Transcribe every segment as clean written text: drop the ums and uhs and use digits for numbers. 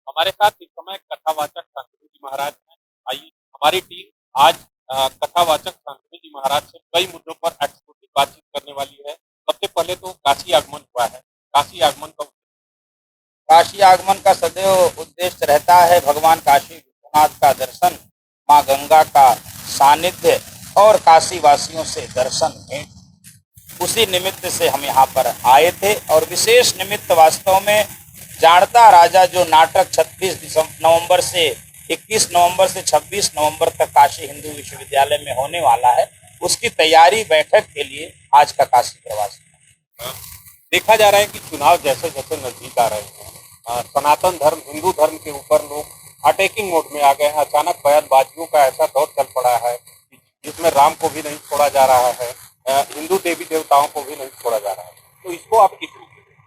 हमारे साथ इस समय कथावाचक शांतनु जी महाराज हैं। आइए हमारी टीम आज कथावाचक शांतनु जी महाराज से कई मुद्दों पर एक्सक्लूसिव बातचीत करने वाली है। सबसे पहले तो काशी आगमन हुआ है। काशी आगमन का काशी आगमन का सदैव उद्देश्य रहता है भगवान काशी विश्वनाथ का दर्शन, माँ गंगा का सानिध्य और काशी वासियों से दर्शन भेंट। उसी निमित्त से हम यहाँ पर आए थे और विशेष निमित्त वास्तव में जाड़ता राजा जो नाटक 26 नवंबर से 21 नवंबर से 26 नवंबर तक काशी हिंदू विश्वविद्यालय में होने वाला है, उसकी तैयारी बैठक के लिए आज का काशी प्रवास। देखा जा रहा है कि चुनाव जैसे जैसे नजदीक आ रहे हैं, सनातन धर्म हिंदू धर्म के ऊपर लोग अटैकिंग मोड में आ गए हैं। अचानक बयानबाजियों का ऐसा दौर चल पड़ा है जिसमें राम को भी नहीं छोड़ा जा रहा है, हिंदू देवी देवताओं को भी नहीं छोड़ा जा रहा है। तो इसको आप किस रूप में देखते हैं?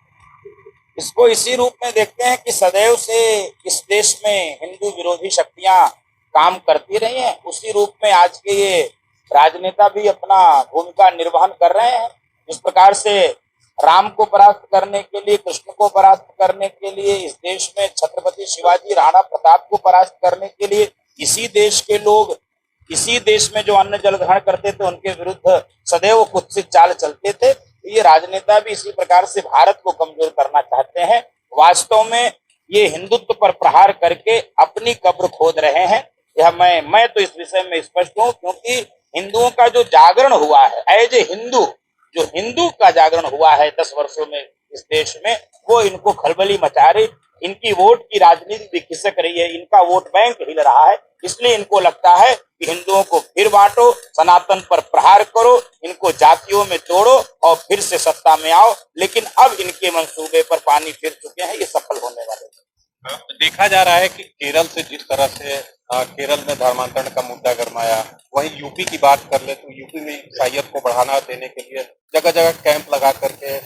इसको इसी रूप में देखते हैं कि सदैव से इस देश में हिंदू विरोधी शक्तियां काम करती रही हैं। उसी रूप में आज के ये राजनेता भी अपना भूमिका निर्वहन कर रहे हैं। जिस प्रकार से राम को परास्त करने के लिए, कृष्ण को परास्त करने के लिए, इस देश में छत्रपति शिवाजी राणा प्रताप को परास्त करने के लिए इसी देश के लोग, इसी देश में जो अन्न जल ग्रहण करते थे उनके विरुद्ध सदैव कुत्सित चाल चलते थे। ये राजनेता भी इसी प्रकार से भारत को कमजोर करना चाहते हैं। वास्तव में ये हिंदुत्व पर प्रहार करके अपनी कब्र खोद रहे हैं। यह मैं तो इस विषय में स्पष्ट हूँ, क्योंकि हिंदुओं का जो जागरण हुआ है, एज ए हिंदू जो हिंदू का जागरण हुआ है 10 वर्षों में इस देश में, वो इनको खलबली मचा रही। इनकी वोट की राजनीति भी खिसक रही है, इनका वोट बैंक हिल रहा है। इसलिए इनको लगता है कि हिंदुओं को फिर बांटो, सनातन पर प्रहार करो, इनको जातियों में तोड़ो और फिर से सत्ता में आओ। लेकिन अब इनके मंसूबे पर पानी फिर चुके हैं, ये सफल होने वाले हैं। देखा जा रहा है कि केरल से जिस तरह से केरल में धर्मांतरण का मुद्दा गरमाया, वहीं यूपी की बात कर ले तो यूपी में ईसाइयत को बढ़ावा देने के लिए जगह जगह कैंप लगा करके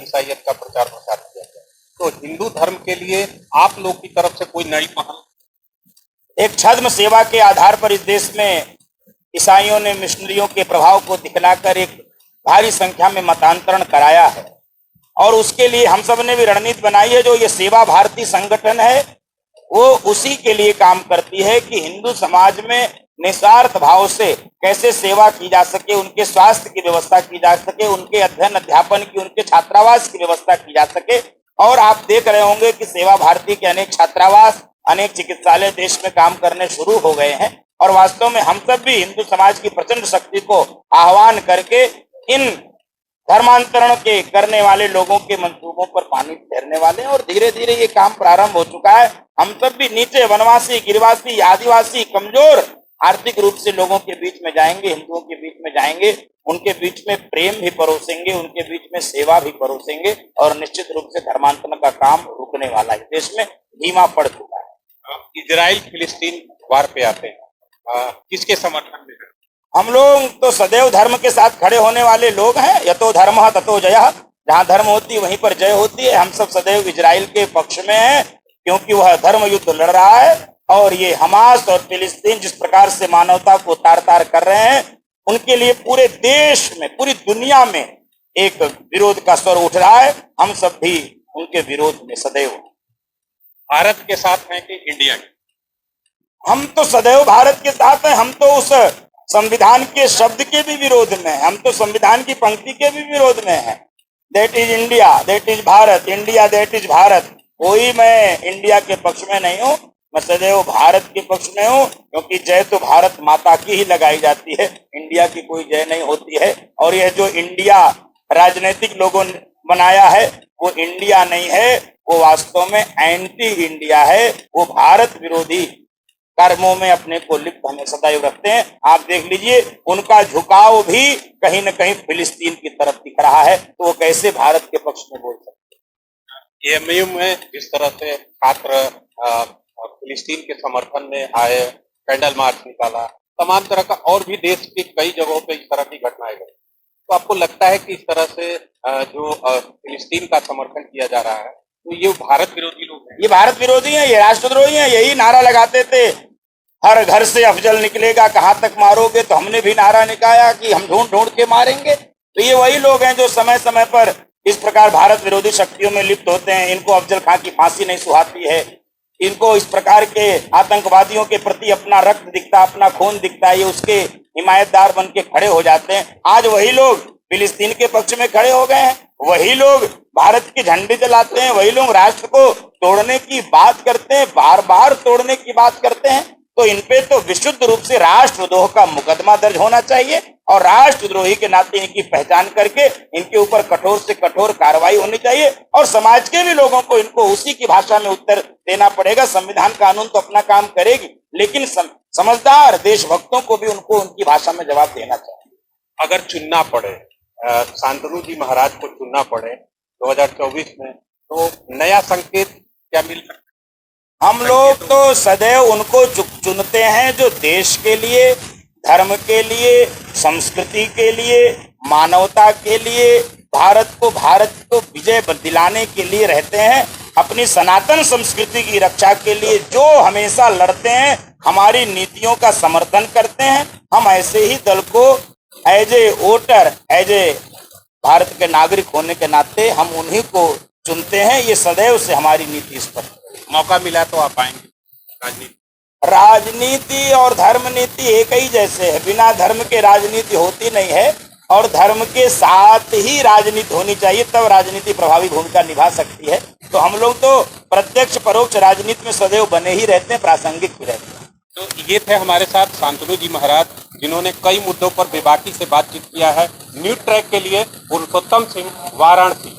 ईसाइयत का प्रचार प्रसार किया गया। तो हिंदू धर्म के लिए आप लोग की तरफ से कोई नई पहल? एक छद्म सेवा के आधार पर इस देश में ईसाइयों ने मिशनरियों के प्रभाव को दिखलाकर एक भारी संख्या में मतांतरण कराया है, और उसके लिए हम सब ने भी रणनीति बनाई है। जो ये सेवा भारती संगठन है वो उसी के लिए काम करती है कि हिंदू समाज में निस्वार्थ भाव से कैसे सेवा की जा सके, उनके स्वास्थ्य की व्यवस्था की जा सके, उनके अध्ययन अध्यापन की, उनके छात्रावास की व्यवस्था की जा सके। और आप देख रहे होंगे कि सेवा भारती के अनेक छात्रावास, अनेक चिकित्सालय देश में काम करने शुरू हो गए हैं। और वास्तव में हम सब भी हिंदू समाज की प्रचंड शक्ति को आह्वान करके इन धर्मांतरण के करने वाले लोगों के मंसूबों पर पानी फेरने वाले हैं। और धीरे धीरे ये काम प्रारंभ हो चुका है। हम सब भी नीचे वनवासी, गिरिवासी, आदिवासी, कमजोर आर्थिक रूप से लोगों के बीच में जाएंगे, हिंदुओं के बीच में जाएंगे, उनके बीच में प्रेम भी परोसेंगे, उनके बीच में सेवा भी परोसेंगे, और निश्चित रूप से धर्मांतरण का काम रुकने वाला है। देश में धीमा पड़ चुका है। इजराइल फिलिस्तीन वार पे आते हैं, किसके समर्थन में है? हम लोग तो सदैव धर्म के साथ खड़े होने वाले लोग हैं। यतो धर्म ततो जयः, जहाँ धर्म होती है वहीं पर जय होती है। हम सब सदैव इजराइल के पक्ष में हैं, क्योंकि वह धर्म युद्ध लड़ रहा है। और ये हमास और फिलिस्तीन जिस प्रकार से मानवता को तार तार कर रहे हैं, उनके लिए पूरे देश में, पूरी दुनिया में एक विरोध का स्वर उठ रहा है। हम सब भी उनके विरोध में सदैव। भारत के साथ हैं कि इंडिया के? हम तो सदैव भारत के साथ हैं। हम तो उस संविधान के शब्द के भी विरोध में, हम तो संविधान की पंक्ति के भी विरोध में हैं। That is India, that is Bharat, India that is Bharat. कोई मैं इंडिया के पक्ष में नहीं हूँ, मैं सदैव भारत के पक्ष में हूँ, क्योंकि जय तो भारत माता की ही लगाई जाती है, इंडिया की कोई जय नहीं होती है। और यह जो इंडिया राजनीतिक लोगों ने बनाया है वो इंडिया नहीं है, वो वास्तव में एंटी इंडिया है। वो भारत विरोधी कर्मों में अपने को लिप्त हमें सदैव रखते हैं। आप देख लीजिए, उनका झुकाव भी कहीं न कहीं फिलिस्तीन की तरफ दिख रहा है, तो वो कैसे भारत के पक्ष में बोल सकते हैं? एएमयू में जिस तरह से छात्र फिलिस्तीन के समर्थन में आए, कैंडल मार्च निकाला, तमाम तरह का, और भी देश के कई जगहों पे इस तरह की घटनाएं घटी, तो आपको लगता है कि इस तरह से जो फिलिस्तीन का समर्थन किया जा रहा है, तो ये भारत विरोधी लोग हैं? ये भारत विरोधी हैं, ये राष्ट्रद्रोही हैं। यही नारा लगाते थे, हर घर से अफजल निकलेगा, कहां तक मारोगे। तो हमने भी नारा निकाला कि हम ढूंढ ढूंढ के मारेंगे। तो ये वही लोग हैं जो समय समय पर इस प्रकार भारत विरोधी शक्तियों में लिप्त होते हैं। इनको अफजल खां की फांसी नहीं सुहाती है, इनको इस प्रकार के आतंकवादियों के प्रति अपना रक्त दिखता, अपना खून दिखता है, ये उसके हिमायतदार बन के खड़े हो जाते हैं। आज वही लोग फिलिस्तीन के पक्ष में खड़े हो गए हैं, वही लोग भारत के झंडे जलाते हैं, वही लोग राष्ट्र को तोड़ने की बात करते हैं, बार बार तोड़ने की बात करते हैं। तो इनपे तो विशुद्ध रूप से राष्ट्रद्रोह का मुकदमा दर्ज होना चाहिए और राष्ट्रद्रोही के नाते इनकी पहचान करके इनके ऊपर कठोर से कठोर कार्रवाई होनी चाहिए और समाज के भी लोगों को इनको उसी की भाषा में उत्तर देना पड़ेगा। संविधान कानून तो अपना काम करेगी, लेकिन समझदार देशभक्तों को भी उनको उनकी भाषा में जवाब देना चाहिए। अगर चुनना पड़े, शांतनु जी महाराज को चुनना पड़े 2024 में, तो नया संकेत क्या मिल सकता है? हम लोग तो सदैव उनको चुनते हैं जो देश के लिए, धर्म के लिए, संस्कृति के लिए, मानवता के लिए, भारत को विजय दिलाने के लिए रहते हैं, अपनी सनातन संस्कृति की रक्षा के लिए जो हमेशा लड़ते हैं, हमारी नीतियों का समर्थन करते हैं। हम ऐसे ही दल को as a voter, as a Bharat के नागरिक होने के नाते हम उन्हीं को चुनते हैं। ये सदैव से हमारी नीति स्पष्ट है। मौका मिला तो आप आएंगे राजनीति? राजनीति और धर्म नीति एक ही जैसे है, बिना धर्म के राजनीति होती नहीं है और धर्म के साथ ही राजनीति होनी चाहिए, तब राजनीति प्रभावी भूमिका निभा सकती है। तो हम लोग तो प्रत्यक्ष परोक्ष राजनीति में सदैव बने ही रहते हैं, प्रासंगिक भी रहते हैं। तो ये थे हमारे साथ शांतनु जी महाराज, जिन्होंने कई मुद्दों पर बेबाकी से बातचीत किया है। न्यूज ट्रैक के लिए पुरुषोत्तम सिंह, वाराणसी।